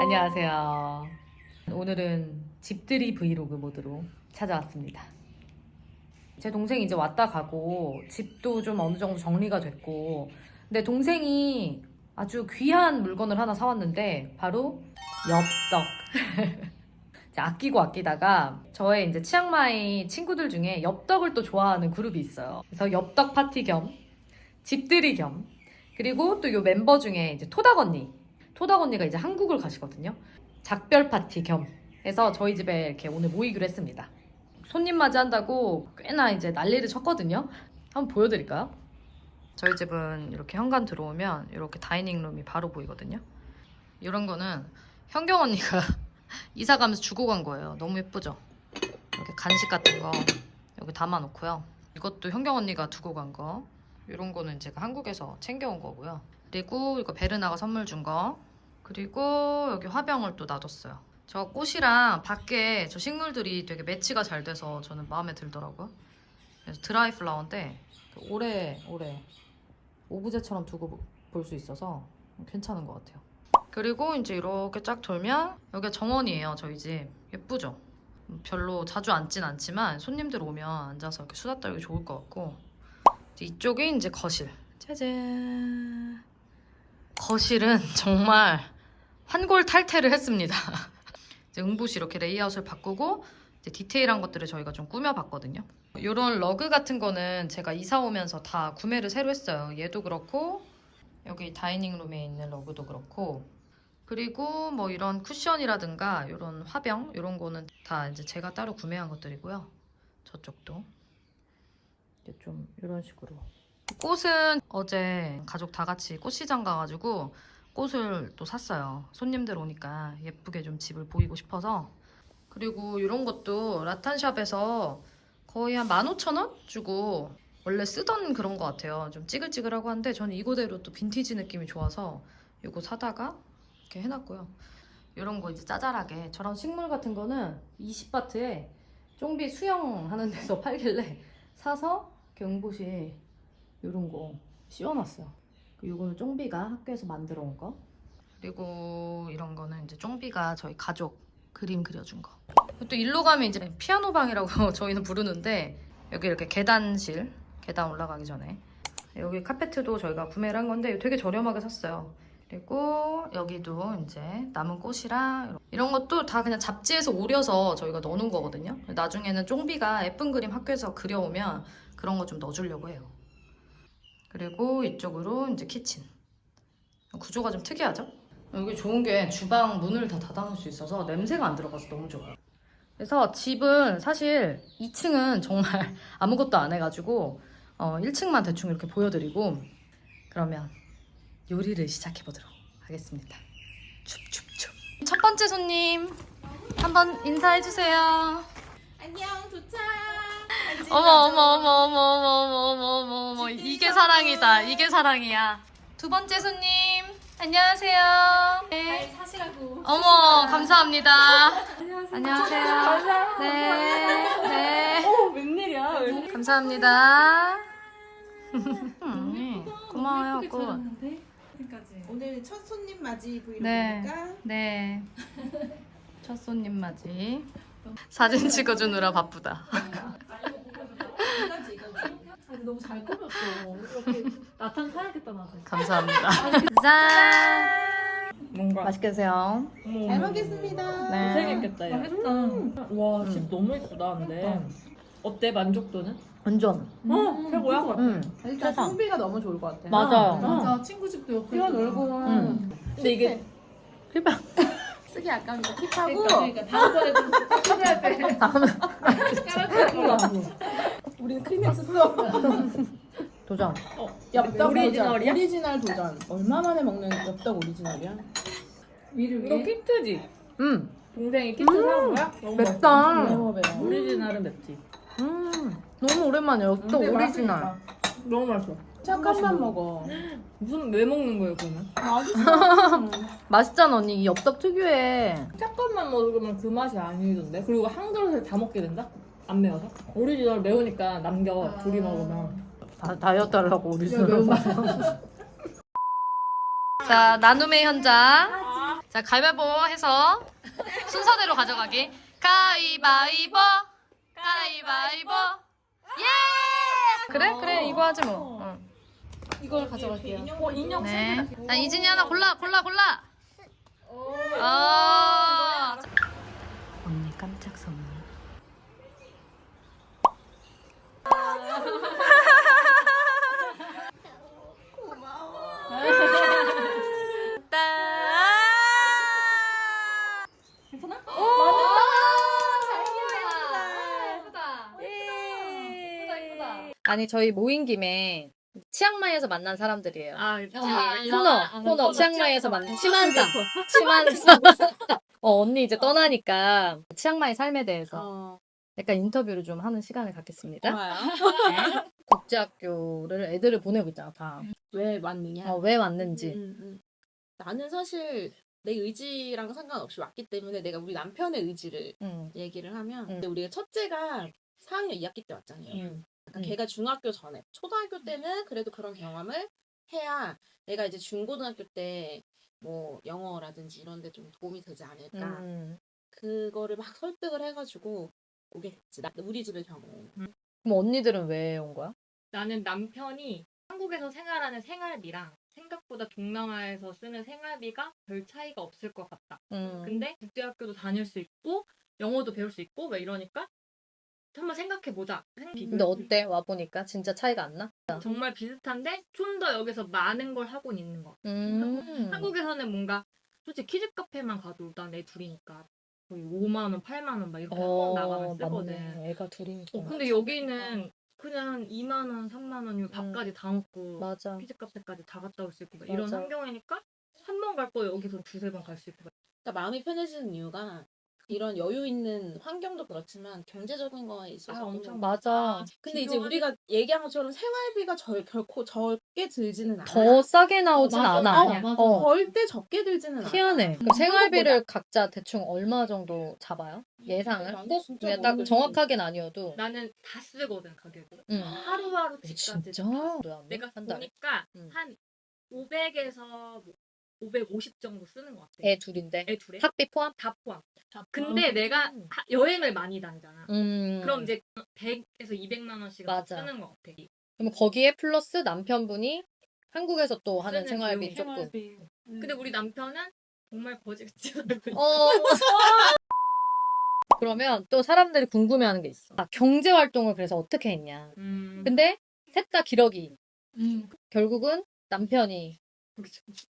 안녕하세요. 오늘은 집들이 브이로그 모드로 찾아왔습니다. 제 동생이 이제 왔다 가고 집도 좀 어느 정도 정리가 됐고, 근데 동생이 아주 귀한 물건을 하나 사왔는데 바로 엽떡. 아끼고 아끼다가 저의 이제 치앙마이 친구들 중에 엽떡을 또 좋아하는 그룹이 있어요. 그래서 엽떡 파티 겸 집들이 겸, 그리고 또 요 멤버 중에 이제 토닥 언니가 이제 한국을 가시거든요. 작별 파티 겸 해서 저희 집에 이렇게 오늘 모이기로 했습니다. 손님 맞이한다고 꽤나 이제 난리를 쳤거든요. 한번 보여드릴까요? 저희 집은 이렇게 현관 들어오면 이렇게 다이닝룸이 바로 보이거든요. 이런 거는 현경 언니가 이사 가면서 주고 간 거예요. 너무 예쁘죠? 이렇게 간식 같은 거 여기 담아놓고요. 이것도 현경 언니가 두고 간 거. 이런 거는 제가 한국에서 챙겨온 거고요. 그리고 이거 베르나가 선물 준 거. 그리고 여기 화병을 또 놔뒀어요. 저 꽃이랑 밖에 저 식물들이 되게 매치가 잘 돼서 저는 마음에 들더라고요. 그래서 드라이 플라워인데 오래 오브제처럼 두고 볼 수 있어서 괜찮은 것 같아요. 그리고 이제 이렇게 쫙 돌면 여기가 정원이에요. 저희 집. 예쁘죠? 별로 자주 앉진 않지만 손님들 오면 앉아서 이렇게 수다 떨기 좋을 것 같고, 이쪽이 이제 거실. 짜잔. 거실은 정말 환골탈태를 했습니다. 이제 응붓이 이렇게 레이아웃을 바꾸고 이제 디테일한 것들을 저희가 좀 꾸며봤거든요. 이런 러그 같은 거는 제가 이사 오면서 다 구매를 새로 했어요. 얘도 그렇고 여기 다이닝룸에 있는 러그도 그렇고, 그리고 뭐 이런 쿠션이라든가 이런 화병 이런 거는 다 이제 제가 따로 구매한 것들이고요. 저쪽도 이제 좀 이런 식으로. 꽃은 어제 가족 다 같이 꽃시장 가가지고 꽃을 또 샀어요. 손님들 오니까 예쁘게 좀 집을 보이고 싶어서. 그리고 이런 것도 라탄샵에서 거의 한 15,000원 주고 원래 쓰던 그런 것 같아요. 좀 찌글찌글하고 한데 저는 이거대로 또 빈티지 느낌이 좋아서 이거 사다가 이렇게 해놨고요. 이런 거 이제 짜잘하게, 저런 식물 같은 거는 20바트에 쫑비 수영하는 데서 팔길래 사서 이렇게 응봇이 이런 거 씌워놨어요. 이거는 쫑비가 학교에서 만들어 온 거. 그리고 이런 거는 이제 쫑비가 저희 가족 그림 그려준 거. 또 일로 가면 이제 피아노 방이라고 저희는 부르는데, 여기 이렇게 계단 올라가기 전에 여기 카페트도 저희가 구매를 한 건데 되게 저렴하게 샀어요. 그리고 여기도 이제 남은 꽃이랑 이런 것도 다 그냥 잡지에서 오려서 저희가 넣어놓은 거거든요. 나중에는 쫑비가 예쁜 그림 학교에서 그려오면 그런 거 좀 넣어주려고 해요. 그리고 이쪽으로 이제 키친. 구조가 좀 특이하죠? 여기 좋은 게 주방 문을 다 닫아놓을 수 있어서 냄새가 안 들어가서 너무 좋아요. 그래서 집은 사실 2층은 정말 아무것도 안 해가지고 1층만 대충 이렇게 보여드리고, 그러면 요리를 시작해보도록 하겠습니다. 춥춥춥. 첫 번째 손님 한번 인사해주세요. 안녕 도착. 어머 이게 사랑이다. 이게 사랑이야. 두 번째 손님 안녕하세요. 잘 사시라고. 어머 감사합니다. 안녕하세요. 감사합니다. 네. 오 웬일이야. 감사합니다. 고마워요. 예쁘게 꽃. 잘했는데. 오늘 첫 손님 맞이 네. 브이로그니까. 네. 첫 손님 맞이. 사진 찍어주느라 바쁘다. 이거지. 아니 너무 잘 꾸몄어. 이렇게 나탄 사야겠다 나도. 감사합니다. 짠. 뭔가 맛있게 드세요. 잘 먹겠습니다. 네. 고생했겠다 야. 와, 집 너무 예쁘다. 근데 어때? 만족도는? 완전. 최고야? 일단 세상. 소비가 너무 좋을 것 같아. 맞아요. 맞아. 친구 집도 옆에 뛰어놀고. 근데 이게 휘방. 쓰기 아까우니까 킵하고. 그러니까 다음번에 좀 필요할 때 우리는 크리넥스 써. 도전. 엽떡 오리지널이야? 오리지널 도전. 얼마 만에 먹는 엽떡 오리지널이야? 위를 이거 키트지? 동생이 키트 사온 거야? 너무 맵다. 매워. 오리지널은 맵지. 너무 오랜만이야. 엽떡 근데 오리지널. 너무 맛있어. 잠깐만 먹어. 무슨 왜 먹는 거예요 그러면? 맛있어. 맛있잖아 언니. 이 엽떡 특유의. 잠깐만 먹으면 그 맛이 아니던데. 그리고 한 그릇에 다 먹게 된다? 안 매워서? 오리지널 매우니까 남겨 둘이 먹으면. 다이어트 하려고 오리지널 매운맛. 자 나눔의 현장. 자, 가위바위보 해서 순서대로 가져가기. 가위바위보. 가위바위보. 예! 그래 이거 하지 뭐. 응. 이걸 가져갈게요. 인형 네. 자, 이진이 하나 골라. 언니 깜짝 선물. 괜찮아? 아니 저희 모인 김에 치앙마이에서 만난 사람들이에요. 코너. 코너 치앙마이에서 만난 치만사. 언니 이제 떠나니까 치앙마이 삶에 대해서 약간 인터뷰를 좀 하는 시간을 갖겠습니다. 좋아요. 국제학교를 애들을 보내고 있잖아 다. 왜 왔느냐? 왜 왔는지. 나는 사실 내 의지랑 상관없이 왔기 때문에 내가 우리 남편의 의지를 얘기를 하면 근데 우리가 첫째가 4학년 2학기 때 왔잖아요. 그러니까 걔가 중학교 전에 초등학교 때는 그래도 그런 경험을 해야 내가 이제 중고등학교 때 뭐 영어라든지 이런 데 좀 도움이 되지 않을까. 그거를 막 설득을 해가지고 오게 됐지. 우리 집의 경우. 그럼 언니들은 왜 온 거야? 나는 남편이 한국에서 생활하는 생활비랑 생각보다 동남아에서 쓰는 생활비가 별 차이가 없을 것 같다. 근데 국제학교도 다닐 수 있고 영어도 배울 수 있고 왜 이러니까 한번 생각해보자. 근데 어때? 와보니까 진짜 차이가 안 나? 정말 비슷한데 좀 더 여기서 많은 걸 하고 있는 것 같아. 한국에서는 뭔가 솔직히 키즈 카페만 가도 일단 애 둘이니까 거의 5만 원, 8만 원 막 이렇게 학원 나가면 쓰거든. 맞네. 애가 둘이니까. 근데 여기는 그냥 2만 원, 3만 원이면 밥까지 다 먹고 맞아. 키즈 카페까지 다 갔다 올 수 있고 막 이런 맞아. 환경이니까 한 번 갈 거 여기서 두세 번 갈 수 있고. 그러니까 마음이 편해지는 이유가 이런 여유 있는 환경도 그렇지만 경제적인 거에 있어서 엄청 맞아. 근데 이제 우리가 얘기한 것처럼 생활비가 결코 적게 들지는 않아. 더 싸게 나오진 맞아, 않아. 맞아. 절대 적게 들지는 않아. 희한해. 그럼 생활비를 각자 대충 얼마 정도 잡아요? 예상을? 나는 꼭 진짜 그냥 딱 모르겠어. 정확하게는 아니어도. 나는 다 쓰거든 가격을. 응. 하루하루 집까지. 진짜? 내가 한 달에? 보니까 응. 한 500에서 550 정도 쓰는 것 같아. 애 둘인데? 애 둘에? 학비 포함? 다 포함. 근데 내가 여행을 많이 다니잖아. 그럼 이제 100에서 200만 원씩 맞아. 쓰는 것 같아. 그럼 거기에 플러스 남편분이 한국에서 또 하는 쓰는 생활비 비용, 조금. 근데 우리 남편은 정말 거지같이 살고 있어. 그러면 또 사람들이 궁금해하는 게 있어. 경제 활동을 그래서 어떻게 했냐. 근데 셋 다 기러기. 결국은 남편이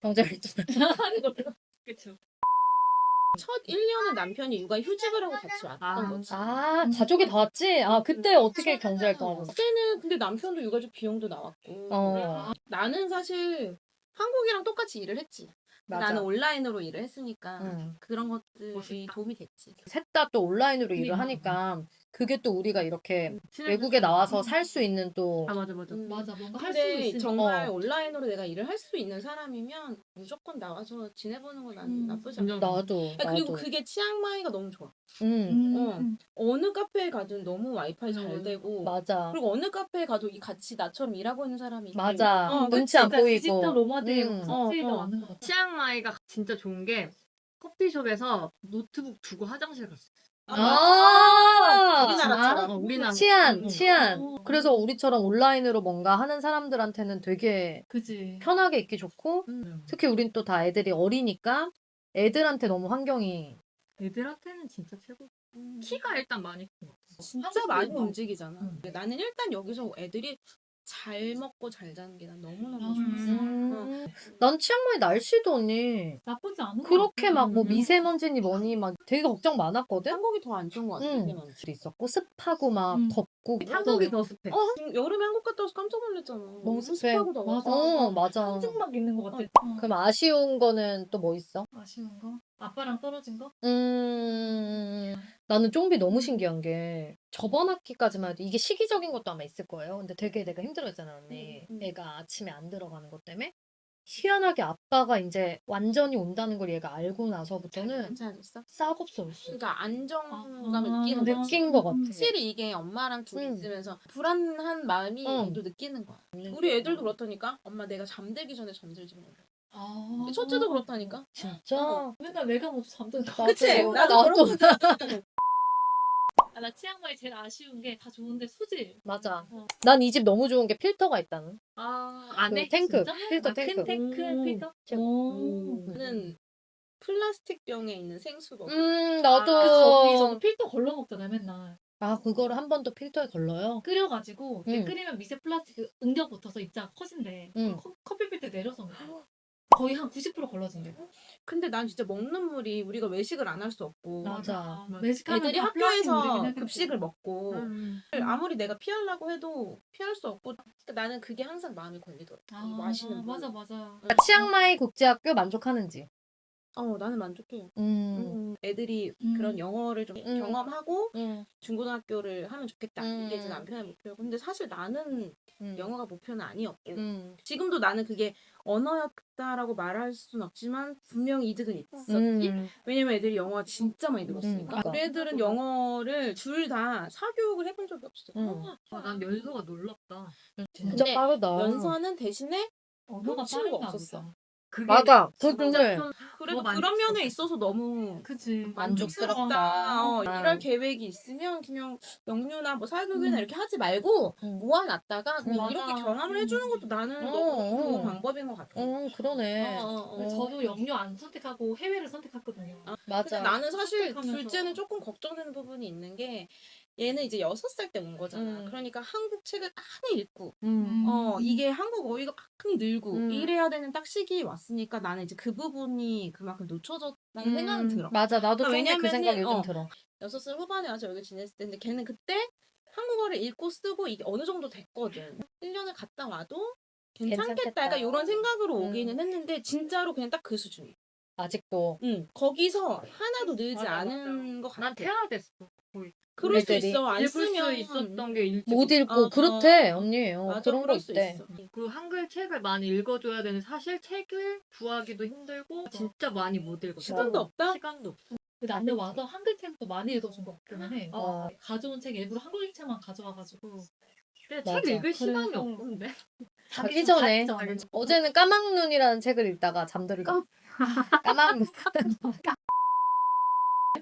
경제 활동을 하는 걸로. 그쵸. 첫 1년은 남편이 육아 휴직을 하고 같이 왔던 거지. 가족이 다 왔지? 그때 어떻게 경제 활동하셨어? 그때는 근데 남편도 육아휴직 비용도 나왔고 나는 사실 한국이랑 똑같이 일을 했지. 맞아. 나는 온라인으로 일을 했으니까 그런 것들이 멋있다. 도움이 됐지. 셋 다 또 온라인으로 일을 하니까 그게 또 우리가 이렇게 외국에 나와서 살 수 있는 또 맞아. 맞아, 뭔가 할 수 근데 있으니까. 정말 온라인으로 내가 일을 할 수 있는 사람이면 무조건 나와서 지내보는 건 난 나쁘지 않아. 나도 그리고 그게 치앙마이가 너무 좋아. 음. 어느 카페에 가든 너무 와이파이 잘 되고 맞아. 그리고 어느 카페에 가도 같이 나처럼 일하고 있는 사람이 있고. 맞아. 눈치 안 보이고. 디지털 노마드의 음. 스타일가 맞는 것 같아. 치앙마이가 진짜 좋은 게 커피숍에서 노트북 두고 화장실 갔어. 우리나라처럼. 우리나라. 치안. 그래서 우리처럼 온라인으로 뭔가 하는 사람들한테는 되게 그지. 편하게 있기 좋고 특히 우린 또 다 애들이 어리니까 애들한테 너무 환경이 애들한테는 진짜 최고. 키가 일단 많이 큰 것 같아. 진짜 많이 움직이잖아. 나는 일단 여기서 애들이 잘 먹고 잘 자는 게 난 너무너무 좋았어. 난 치앙마이 날씨도 언니 나쁘지 않은 것 그렇게 같아. 막 뭐 미세먼지니 뭐니 막 되게 걱정 많았거든? 한국이 더 안 좋은 것 같아. 들 있었고 습하고 막 덥고 한국이 더 습해. 여름에 한국 갔다 와서 깜짝 놀랐잖아. 너무 습해. 습하고 더워서. 맞아. 한증막 있는 것 같아. 그럼 아쉬운 거는 또 뭐 있어? 아쉬운 거? 아빠랑 떨어진 거? 나는 쫑비 너무 신기한 게 저번 학기까지만 해도 이게 시기적인 것도 아마 있을 거예요. 근데 되게 내가 힘들었잖아, 언니. 애가 아침에 안 들어가는 것 때문에. 희한하게 아빠가 이제 완전히 온다는 걸 얘가 알고 나서부터는 괜찮았어? 싹 없어졌어. 그러니까 안정감을 느끼는 거지. 느낀 것 같아. 확실히 이게 엄마랑 둘이 있으면서 불안한 마음이 애도 느끼는 거야. 우리 애들도 그렇다니까. 엄마 내가 잠들기 전에 잠들지 말라. 아. 첫째도 그렇다니까. 진짜? 맨날 내가 먼저 잠드는 거. 나도, 그치? 나도 아, 나 치앙마이 제일 아쉬운 게 다 좋은데 수질. 맞아. 어. 난 이 집 너무 좋은 게 필터가 있다는. 안에 그 탱크. 진짜? 필터 큰 탱크. 탱크 필터? 저는 플라스틱 병에 있는 생수거. 나도. 저거 필터 걸러 먹잖아요, 맨날. 아, 그거를 한 번 더 필터에 걸러요? 끓여가지고 응. 끓이면 미세 플라스틱 응겨 붙어서 입자가 커진대. 응. 커피 필터 내려서 거의 한 90% 걸러진대. 근데 난 진짜 먹는 물이 우리가 외식을 안 할 수 없고 맞아. 외식하면 애들이 다 플라스틱 물이긴 학교에서 하겠지. 급식을 먹고 음. 아무리 내가 피하려고 해도 피할 수 없고 그러니까 나는 그게 항상 마음이 걸리더라고. 이 마시는 물. 맞아. 치앙마이 국제학교 만족하는지. 나는 만족해. 음. 애들이 음. 그런 영어를 좀 경험하고 음. 중고등학교를 하면 좋겠다. 이게 이제 남편의 목표고. 근데 사실 나는 영어가 목표는 아니었고 지금도 나는 그게 언어였다라고 말할 수는 없지만 분명히 이득은 있었지. 왜냐면 애들이 영어가 진짜 많이 늘었으니까. 우리 애들은 영어를 둘 다 사교육을 해본 적이 없어. 난 연소가 놀랍다. 진짜 근데 빠르다. 연서는 대신에 언어가 훔치는 거 빠른가 없었어. 보다. 그게 맞아. 진짜 그거를 좀 그래도 너무 그런 면에 있어서 너무 그치. 만족스럽다. 이럴 계획이 있으면 그냥 영유나 뭐 사교육이나 음. 이렇게 하지 말고 모아놨다가 그냥 맞아. 이렇게 경험을 해주는 것도 나는 너무 좋은 방법인 것 같아. 그러네. 저도 영유 안 선택하고 해외를 선택했거든요. 근데 맞아. 나는 사실 선택하면서. 둘째는 조금 걱정되는 부분이 있는 게 얘는 이제 6살 때 온 거잖아. 그러니까 한국 책을 많이 읽고 이게 한국 어휘가 많이 늘고 이래야 되는 딱 시기에 왔으니까 나는 이제 그 부분이 그만큼 놓쳐졌다는 생각은 들어. 맞아. 나도 좀 그 왜냐면은, 생각이 요즘 들어. 6살 후반에 와서 여기 지냈을 때 근데 걔는 그때 한국어를 읽고 쓰고 이게 어느 정도 됐거든. 1년을 갔다 와도 괜찮겠다. 약간 이런 생각으로 오기는 했는데 진짜로 그냥 딱 그 수준이야. 아직도. 거기서 하나도 늘지 맞아, 않은 것 난 같아. 퇴화됐어. 거의. 그럴 수 애들이 있어. 안 읽을 쓰면 수 있었던 게 읽지 못 읽고 어, 그렇대 언니. 맞아, 그런 거 그럴 수 있대. 있어. 그 한글 책을 많이 읽어줘야 되는 사실 책을 구하기도 힘들고 진짜 많이 못 읽어. 시간도 없다? 시간도 없어. 근데 나는 와서 한글 책도 많이 읽어준 것 같기는 해. 어. 가져온 책 일부러 한글 책만 가져와가지고. 근데 맞아. 책 읽을 시간이 그래서- 없던데. 자기 전에. 자기 전에. 어제는 까막눈이라는 책을 읽다가 잠들고. 까막눈.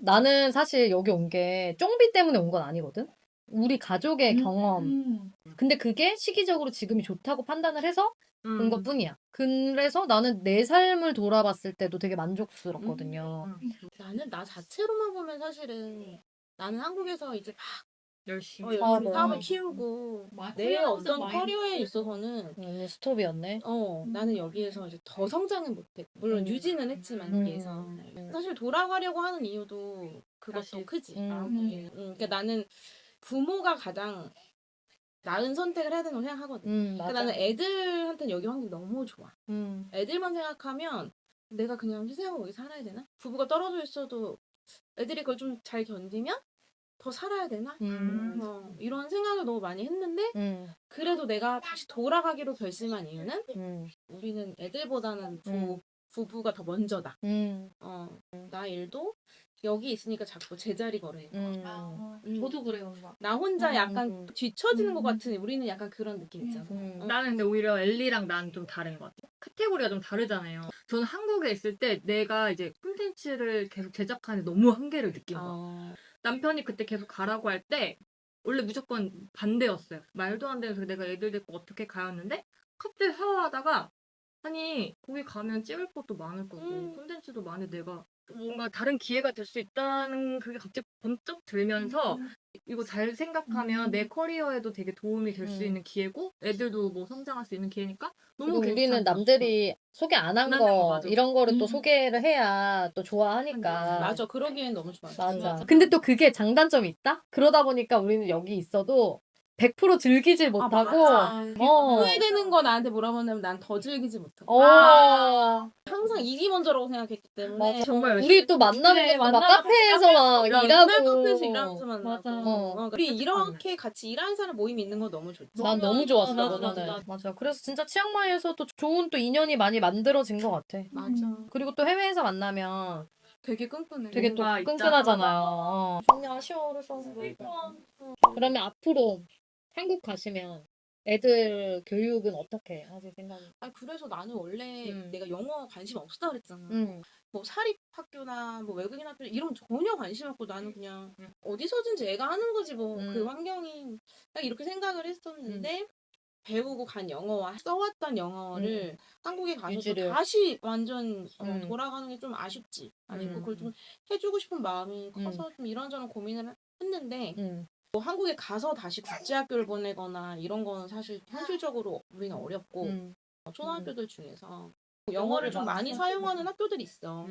나는 사실 여기 온 게 쫑비 때문에 온 건 아니거든. 우리 가족의 경험. 근데 그게 시기적으로 지금이 좋다고 판단을 해서 온 것뿐이야. 그래서 나는 내 삶을 돌아봤을 때도 되게 만족스럽거든요. 나는 나 자체로만 보면 사실은 나는 한국에서 이제 열심히. 열심히 네. 사업을 키우고 내 커리어 어떤 마인드. 커리어에 있어서는 스톱이었네. 나는 여기에서 이제 더 성장은 못했고 물론 유지는 했지만 여기에서 사실 돌아가려고 하는 이유도 그것도 다시. 크지. 음. 그러니까 나는 부모가 가장 나은 선택을 해야 된다고 생각하거든. 맞아. 그러니까 나는 애들한테는 여기 환경이 너무 좋아. 음. 애들만 생각하면 내가 그냥 희생하고 여기 살아야 되나? 부부가 떨어져 있어도 애들이 그걸 좀 잘 견디면 더 살아야 되나? 이런 생각을 너무 많이 했는데 그래도 내가 다시 돌아가기로 결심한 이유는 우리는 애들보다는 부부가 더 먼저다. 나 일도 여기 있으니까 자꾸 제자리 걸으니까. 저도 그래요. 막. 나 혼자 약간 뒤처지는 것 같은 우리는 약간 그런 느낌 있잖아. 나는 근데 오히려 엘리랑 난 좀 다른 것 같아. 카테고리가 좀 다르잖아요. 저는 한국에 있을 때 내가 이제 콘텐츠를 계속 제작하는데 너무 한계를 느낀 거야. 남편이 그때 계속 가라고 할 때 원래 무조건 반대였어요. 말도 안 되는 소리 내가 애들 데리고 어떻게 가였는데 갑자기 사화하다가 아니 거기 가면 찍을 것도 많을 거고 콘텐츠도 많이 내가 뭔가 다른 기회가 될 수 있다는 그게 갑자기 번쩍 들면서 이거 잘 생각하면 내 커리어에도 되게 도움이 될 수 있는 기회고 애들도 뭐 성장할 수 있는 기회니까 너무 그리고 우리는 괜찮다. 남들이 소개 안 한 안 하는 거 거 맞아. 이런 거를 또 소개를 해야 또 좋아하니까. 맞아. 그러기엔 너무 좋아. 맞아. 근데 또 그게 장단점이 있다? 그러다 보니까 우리는 여기 있어도 100% 즐기질 못하고 후회되는 거 나한테 뭐라고 하냐면 난 더 즐기지 못하고 항상 일이 먼저라고 생각했기 때문에 맞아. 정말 우리 또 만나는 그래, 것도 막 만나서 카페에서 막 맨날 일하고 카페에서 일하면서 만나고 맞아. 우리 이렇게 같이 일하는 사람 모임이 있는 거 너무 좋지. 난 너무 좋았어. 맞아, 그거는. 맞아. 맞아. 그래서 진짜 치앙마이에서도 좋은 또 인연이 많이 만들어진 것 같아. 맞아. 그리고 또 해외에서 만나면 되게 끈끈해. 되게 또 뭔가 끈끈하잖아요. 정말 아쉬워. 그래서. 그러면 앞으로 한국 가시면 애들 교육은 어떻게 하실 생각이에요? 아니 그래서 나는 원래 음. 내가 영어 관심 없었다 그랬잖아. 음. 뭐 사립학교나 뭐 외국인 학교 이런 전혀 관심 없고 나는 그냥 음. 어디서든지 애가 하는 거지 뭐 그 음. 환경이 딱 이렇게 생각을 했었는데 배우고 간 영어와 써왔던 영어를 한국에 가서 또 유지를. 다시 완전 음. 돌아가는 게 좀 아쉽지. 아니고 음. 그걸 좀 해주고 싶은 마음이 커서 좀 이런저런 고민을 했는데 뭐 한국에 가서 다시 국제학교를 보내거나 이런 거는 사실 현실적으로 우리는 어렵고 초등학교들 중에서 영어를 좀 많이 사용하는 학교들이 있어.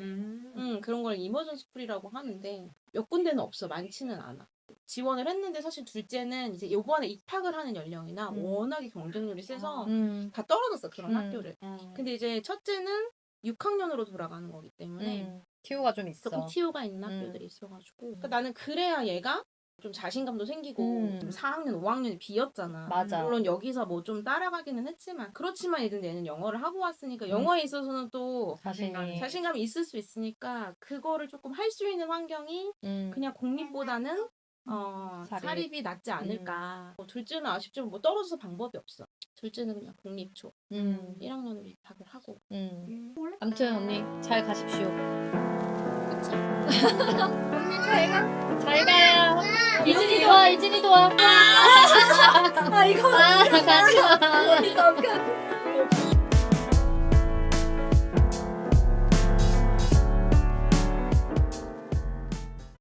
그런 걸 이머전스 풀이라고 하는데 몇 군데는 없어. 많지는 않아. 지원을 했는데 사실 둘째는 이제 요번에 입학을 하는 연령이나 워낙에 경쟁률이 세서 다 떨어졌어 그런 학교를. 근데 이제 첫째는 6학년으로 돌아가는 거기 때문에 티오가 좀 있어. 조금 티오가 있는 학교들이 있어가지고 그러니까 나는 그래야 얘가 좀 자신감도 생기고 좀 4학년, 5학년이 비었잖아. 맞아. 물론 여기서 뭐 좀 따라가기는 했지만 그렇지만 얘는 영어를 하고 왔으니까 영어에 있어서는 또 자신감이 있을 수 있으니까 그거를 조금 할 수 있는 환경이 그냥 공립보다는 사립이 낫지 않을까. 뭐 둘째는 아쉽지만 뭐 떨어져서 방법이 없어. 둘째는 그냥 공립초 1학년으로 입학을 하고. 아무튼 언니 잘 가십시오. 그치? 언니 잘 가. 잘 가요. 이진이도 와. 이진이도 와. 아 이거 같이 와.